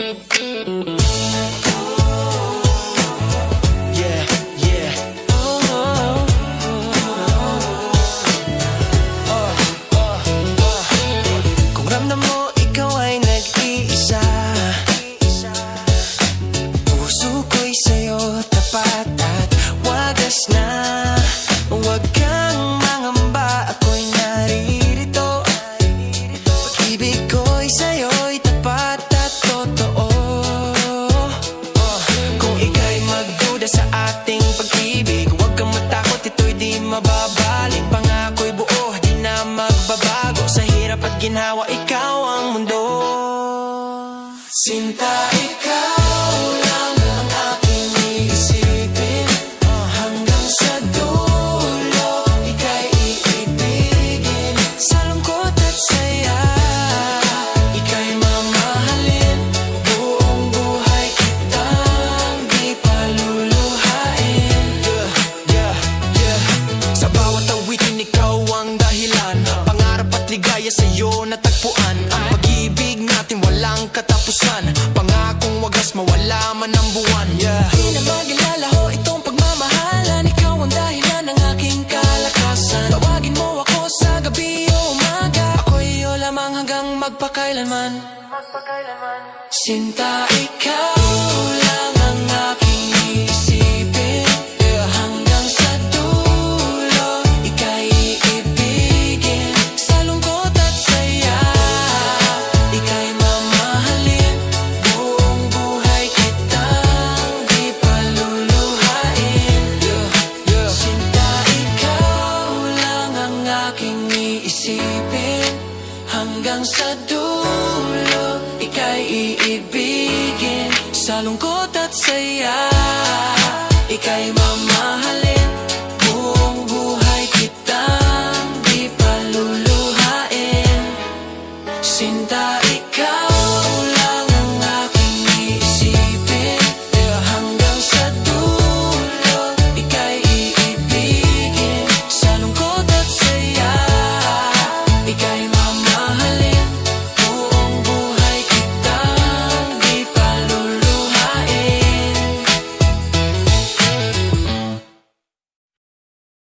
Kung ramdam mo ikaw ay nag-iisa, puso ko'y sa'yo tapat at wagas na. Huwag kang mangamba, ako'y naririto. Pag-ibig ko'y sa'yo'y tapat at totoo. Kung ika'y magduda sa ating pag-ibig, huwag kang matakot, ito'y di mababalik. Pangako'y buo, di na magbabago. Sa hirap at ginhawa, ikaw ang mundo. Sinta, ikaw lang ang aking iisipin. Hanggang sa dulo, ika'y iibigin. Sa lungkot at saya, ika'y mamahalin. Buong buhay kitang di paluluhain. Sa bawat awitin, ikaw ang dahilan. Pangarap at ligaya sa'yo natagpuan. Ang pag-ibig natin walang katapusan. Pangakong wagas, mawala man ang buwan. Di na maglalaho itong pagmamahalan. Ikaw ang dahilan ng aking kalakasan. Tawagin mo ako sa gabi o umaga. Ako'y iyo lamang hanggang magpakailanman. Sinta, ikaw lang ang aking iisipin. Hanggang sa dulo, ika'y iibigin. Sa lungkot at saya, ika'y mamahalin. Buong buhay kitang di paluluhain. Sinta, ikaw lang ang aking iisipin. Hanggang sa dulo, ika'y iibigin. Sa lungkot at saya, ika'y mamahalin.